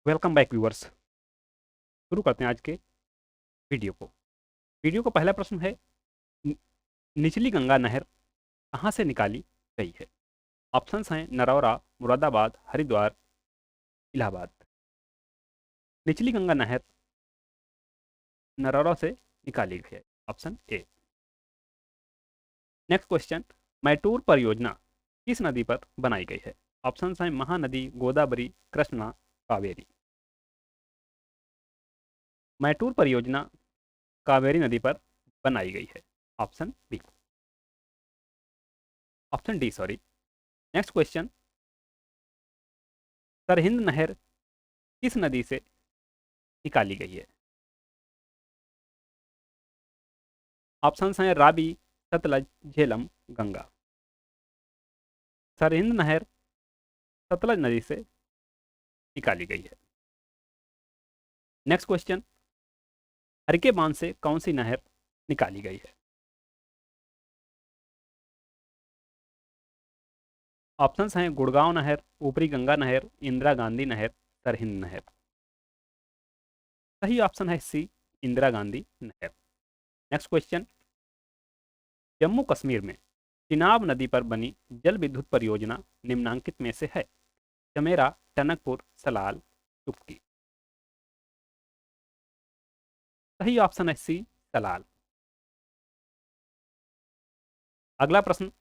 Welcome back viewers. शुरू करते हैं आज के वीडियो को पहला प्रश्न है, नि- निचली गंगा नहर कहाँ से निकाली गई है? ऑप्शंस हैं नरौरा, मुरादाबाद, हरिद्वार, इलाहाबाद। निचली गंगा नहर नरौरा से निकाली गई है, option A. Next question, Mettur परियोजना किस नदी पर बनाई गई है? ऑप्शंस हैं महानदी, गोदावरी, कृष्णा, कावेरी। मैटूर परियोजना कावेरी नदी पर बनाई गई है, option B, option D sorry. Next question, Sirhind नहर किस नदी से निकाली गई है? ऑप्शंस हैं रावी, सतलज, झेलम, गंगा। सरहिंद नहर सतलज नदी से निकाली गई है। नेक्स्ट क्वेश्चन, हरके बांध से कौन सी नहर निकाली गई है? ऑप्शंस हैं गुड़गांव नहर, ऊपरी गंगा नहर, इंदिरा गांधी नहर, सरहिंद नहर। सही ऑप्शन है सी, इंदिरा गांधी नहर। नेक्स्ट क्वेश्चन, जम्मू कश्मीर में चिनाब नदी पर बनी जल विद्युत परियोजना निम्नांकित में से है? चमेरा, टनकपुर, सलाल, चुप्की। सही ऑप्शन है सी, सलाल। अगला प्रश्न,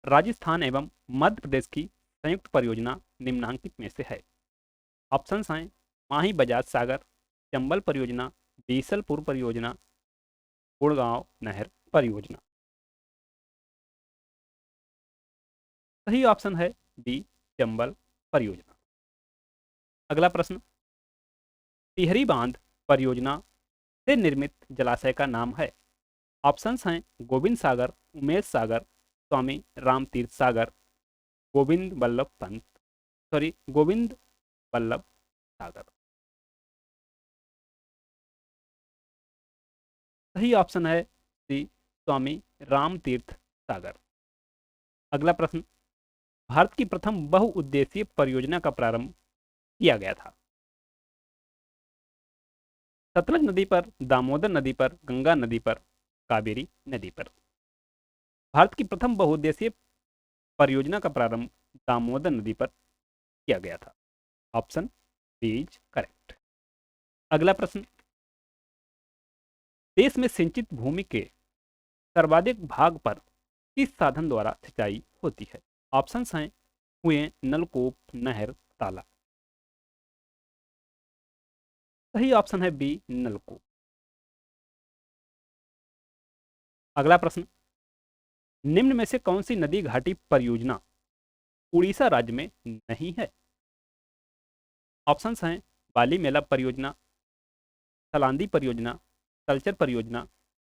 राजस्थान एवं मध्य प्रदेश की संयुक्त परियोजना निम्नांकित में से है? ऑप्शंस हैं माही बजाज सागर, चंबल परियोजना, बीसलपुर परियोजना, गुड़गांव नहर परियोजना। सही ऑप्शन है बी, चंबल परियोजना। अगला प्रश्न, टिहरी बांध परियोजना से निर्मित जलाशय का नाम है? ऑप्शंस हैं गोविंद सागर, उमेश सागर, स्वामी रामतीर्थ सागर, गोविंद बल्लभ पंत, सॉरी गोविंद बल्लभ सागर। सही ऑप्शन है सी, स्वामी रामतीर्थ सागर। अगला प्रश्न, भारत की प्रथम बहुउद्देशीय परियोजना का प्रारंभ किया गया था? सतलज नदी पर, दामोदर नदी पर, गंगा नदी पर, कावेरी नदी पर। भारत की प्रथम बहुउद्देशीय परियोजना का प्रारंभ दामोदर नदी पर किया गया था, ऑप्शन बी इज करेक्ट। अगला प्रश्न, देश में सिंचित भूमि के सर्वाधिक भाग पर किस साधन द्वारा सिंचाई होती है? ऑप्शंस हैं कुएं, नलकूप, नहर, तालाब। सही ऑप्शन है बी, नलकूप। अगला प्रश्न, निम्न में से कौन सी नदी घाटी परियोजना उड़ीसा राज्य में नहीं है? ऑप्शंस हैं बाली मेला परियोजना, सलांदी परियोजना, कल्चर परियोजना,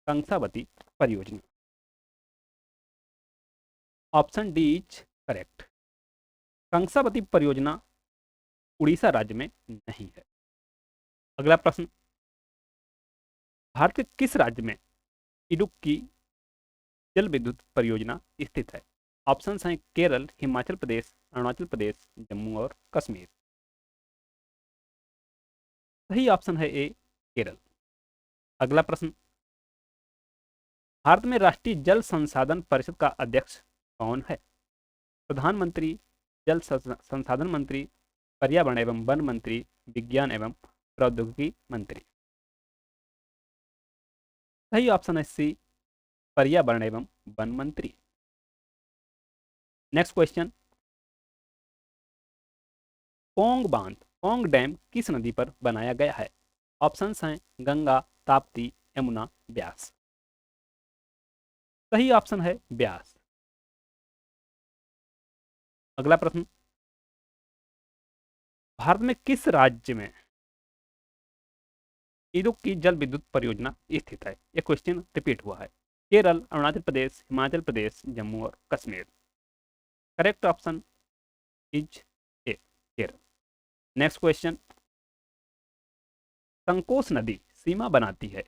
कंसावती परियोजना। Option D is correct. Kansawati परियोजना उड़ीसा राज्य में नहीं है। अगला प्रश्न, भारत के किस राज्य में इडुक्की जल विद्युत परियोजना स्थित है? ऑप्शंस हैं केरल, हिमाचल प्रदेश, अरुणाचल प्रदेश, जम्मू और कश्मीर। सही ऑप्शन है ए, केरल। अगला प्रश्न, भारत में राष्ट्रीय जल संसाधन परिषद का अध्यक्ष कौन है? प्रधानमंत्री, जल संसाधन मंत्री, पर्यावरण एवं वन मंत्री, विज्ञान एवं प्रौद्योगिकी मंत्री। सही ऑप्शन है सी, पर्यावरण एवं वन मंत्री। नेक्स्ट क्वेश्चन, पोंग बांध, पोंग डैम किस नदी पर बनाया गया है? ऑप्शंस हैं गंगा, ताप्ती, यमुना, ब्यास। सही ऑप्शन है ब्यास। अगला प्रश्न, भारत में किस राज्य में इडुक्की जल विद्युत परियोजना स्थित है? यह क्वेश्चन रिपीट हुआ है। केरल, अरुणाचल प्रदेश, हिमाचल प्रदेश, जम्मू और Kashmir. Correct option is A, Kerala. Next question, Sankosh नदी सीमा बनाती है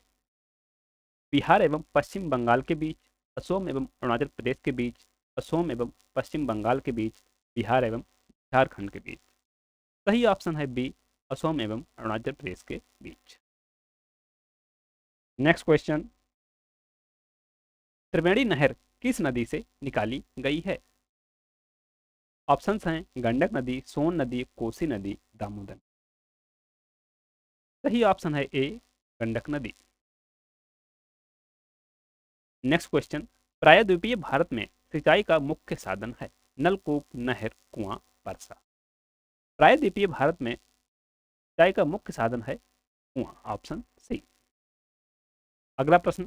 बिहार एवं पश्चिम बंगाल के बीच, असम एवं अरुणाचल प्रदेश के बीच, असम एवं पश्चिम बंगाल के बीच, बिहार एवं झारखंड के बीच। सही ऑप्शन है बी, असम एवं अरुणाचल प्रदेश के बीच। नेक्स्ट क्वेश्चन, त्रिवेणी नहर किस नदी से निकाली गई है? ऑप्शंस हैं गंडक नदी, सोन नदी, कोसी नदी, दामोदर। सही ऑप्शन है ए, गंडक नदी। नेक्स्ट क्वेश्चन, प्रायद्वीपीय भारत में सिंचाई का मुख्य साधन है? नलकूप, नहर, कुआं, वर्षा। प्रायद्वीपीय भारत में सिंचाई का मुख्य साधन है कुआं, ऑप्शन सी। अगला प्रश्न,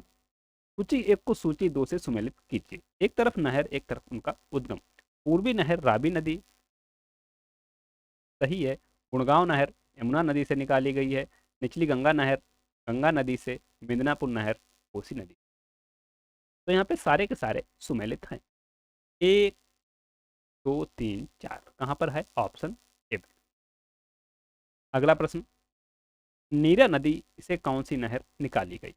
सूची एक को सूची दो से सुमेलित कीजिए। एक तरफ नहर, एक तरफ उनका उद्गम। पूर्वी नहर रावी नदी, सही है। गुड़गांव नहर यमुना नदी से निकाली गई है। निचली गंगा नहर गंगा नदी से। मिदनापुर नहर कोसी नदी। तो यहाँ पे सारे के सारे सुमेलित हैं। एक, दो, तीन, चार कहाँ पर है? Option A. अगला प्रश्न, नीरा नदी से कौन सी नहर निकाली गई?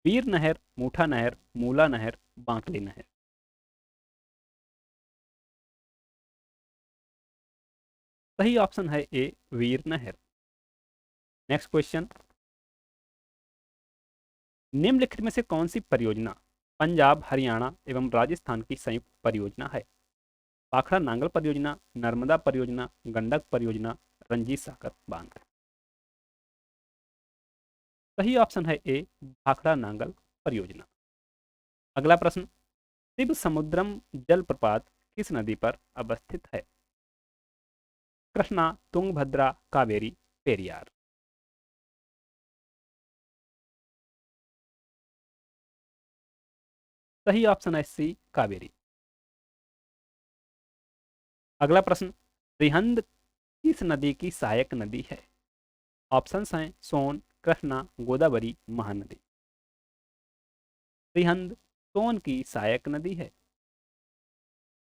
वीर नहर, मूठा नहर, मूला नहर, बांकली नहर। सही ऑप्शन है ए, वीर नहर। नेक्स्ट क्वेश्चन, निम्नलिखित में से कौन सी परियोजना पंजाब, हरियाणा एवं राजस्थान की संयुक्त परियोजना है? भाखड़ा नांगल परियोजना, नर्मदा परियोजना, गंडक परियोजना, रंजीत सागर बांध। सही ऑप्शन है ए, भाखड़ा नांगल परियोजना। अगला प्रश्न, शिव समुद्रम जलप्रपात किस नदी पर अवस्थित है? कृष्णा, तुंगभद्रा, कावेरी, पेरियार। सही ऑप्शन है सी, कावेरी। अगला प्रश्न, रिहंद किस नदी की सहायक नदी है? ऑप्शंस हैं सोन, कृष्णा, गोदावरी, महानदी। रिहंद सोन की सहायक नदी है।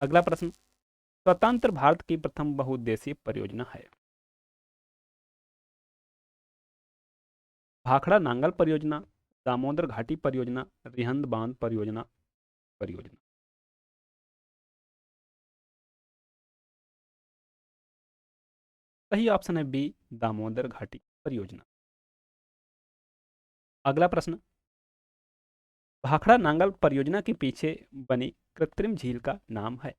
अगला प्रश्न, स्वतंत्र भारत की प्रथम बहुउद्देशीय परियोजना है? भाखड़ा नांगल परियोजना, दामोदर घाटी परियोजना, रिहंद बांध परियोजना, परियोजना। सही ऑप्शन है बी, दामोदर घाटी परियोजना। अगला प्रश्न, भाखड़ा नांगल परियोजना के पीछे बनी कृत्रिम झील का नाम है?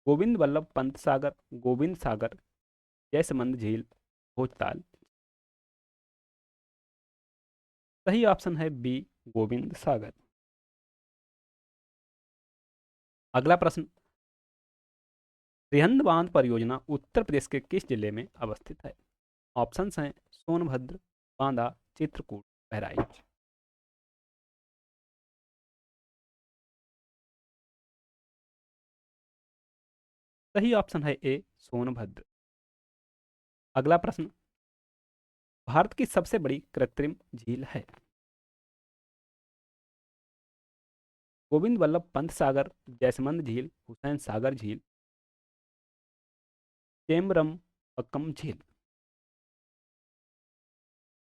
गोविंद वल्लभ पंत सागर, गोविंद सागर, जयसमंद झील, भोजताल। सही ऑप्शन है बी, गोविंद सागर। अगला प्रश्न, रिहंद बांध परियोजना उत्तर प्रदेश के किस जिले में अवस्थित है? ऑप्शंस हैं सोनभद्र, बांदा, चित्रकूट, बहराइच। सही ऑप्शन है ए, सोनभद्र। अगला प्रश्न, भारत की सबसे बड़ी कृत्रिम झील है? गोविंद वल्लभ पंत सागर, जयसमंद झील, हुसैन सागर झील, चेम्बरम पक्कम झील।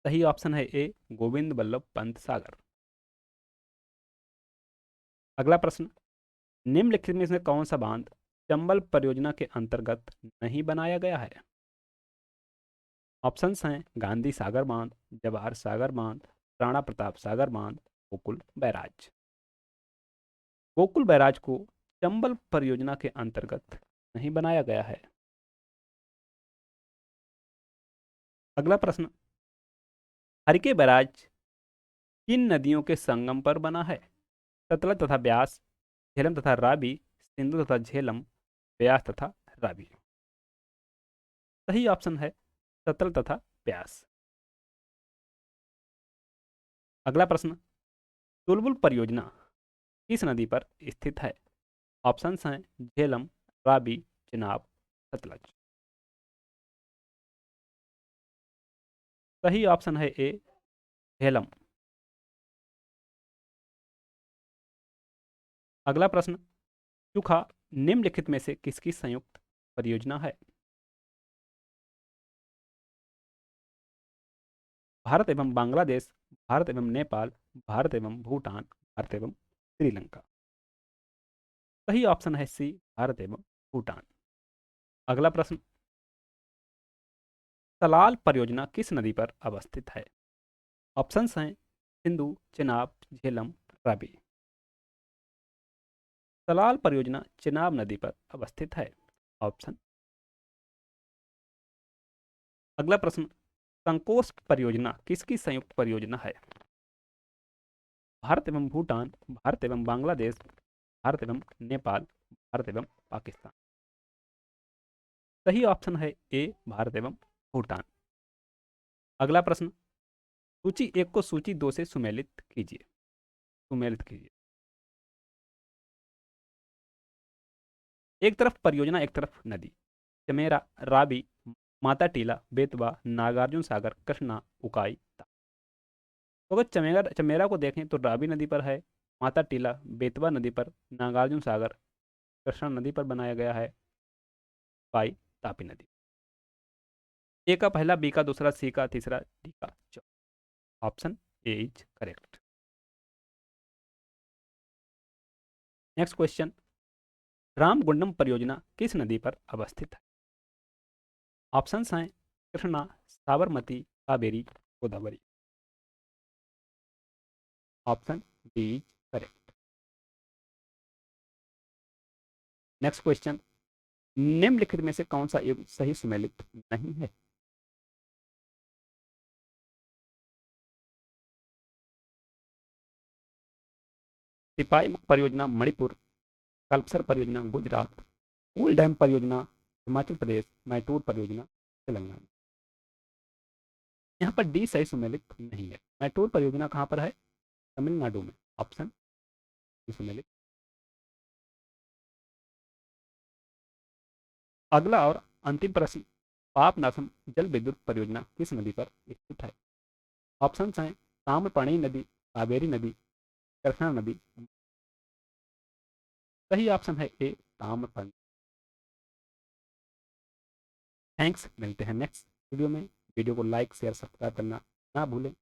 सही ऑप्शन है ए, गोविंद वल्लभ पंत सागर। अगला प्रश्न, निम्नलिखित में से कौन सा बांध चंबल परियोजना के अंतर्गत नहीं बनाया गया है? ऑप्शंस हैं गांधी सागर बांध, जवाहर सागर बांध, राणा प्रताप सागर बांध, गोकुल बैराज। गोकुल बैराज को चंबल परियोजना के अंतर्गत नहीं बनाया गया है। अगला प्रश्न, हरिके बैराज किन नदियों के संगम पर बना है? सतलज तथा ब्यास, झेलम तथा रावी, सिंधु तथा झेलम, ब्यास तथा रावी। सही ऑप्शन है सतलज तथा ब्यास। अगला प्रश्न, चुलबुल परियोजना किस नदी पर स्थित है? ऑप्शंस हैं झेलम, रावी, चिनाब, सतलज। सही ऑप्शन है ए, झेलम। अगला प्रश्न, चुखा निम्नलिखित में से किसकी संयुक्त परियोजना है? भारत एवं बांग्लादेश, भारत एवं नेपाल, भारत एवं भूटान, भारत एवं श्रीलंका। सही ऑप्शन है सी, भारत एवं भूटान। अगला प्रश्न, सलाल परियोजना किस नदी पर अवस्थित है? ऑप्शंस हैं सिंधु, चेनाब, झेलम, रावी। सलाल परियोजना चेनाब नदी पर अवस्थित है। ऑप्शन। अगला प्रश्न, संकोश परियोजना किसकी संयुक्त परियोजना है? भारत एवं भूटान, भारत एवं बांग्लादेश, भारत एवं नेपाल, भारत एवं पाकिस्तान। सही ऑप्शन है ए, भारत एवं भूटान। अगला प्रश्न, सूची एक को सूची दो से सुमेलित कीजिए। सुमेलित कीजिए। एक तरफ परियोजना, एक तरफ नदी। चमेरा, रावी, माता टीला, बेतवा, नागार्जुन सागर, कृष्णा, उकाई। तो अगर चमेरा चमेरा को देखें तो रावी नदी पर है, माता टीला बेतवा नदी पर, नागार्जुन सागर कृष्णा नदी पर बनाया गया है, उकाई तापी नदी। ए का पहला, बी का दूसरा, सी का तीसरा, डी का चौथा। Option A is correct. Next question, Ramagundam परियोजना किस नदी पर अवस्थित है? ऑप्शंस हैं Krishna, Sabarmati, Kaveri, Godavari. Option D is correct. Next question, निम्नलिखित में से कौन सा युग सही सुमेलित नहीं है? सिपाही परियोजना मणिपुर, कल्पसर परियोजना गुजरात, कूल डैम परियोजना हिमाचल प्रदेश, मैटूर परियोजना तेलंगाना। यहाँ पर डी सही सुमेलित नहीं है। मैटूर परियोजना कहाँ पर है? तमिलनाडु में। ऑप्शन डी सुमेलित। अगला और अंतिम प्रश्न, पापनासम जल विद्युत परियोजना किस नदी पर स्थित है? ऑप्शन हैं ताम्रपर्णी नदी, कावेरी नदी, कृष्णा नदी। सही ऑप्शन है ए, ताम्रपर्णी। थैंक्स, मिलते हैं नेक्स्ट वीडियो में। वीडियो को लाइक शेयर सब्सक्राइब करना ना भूलें।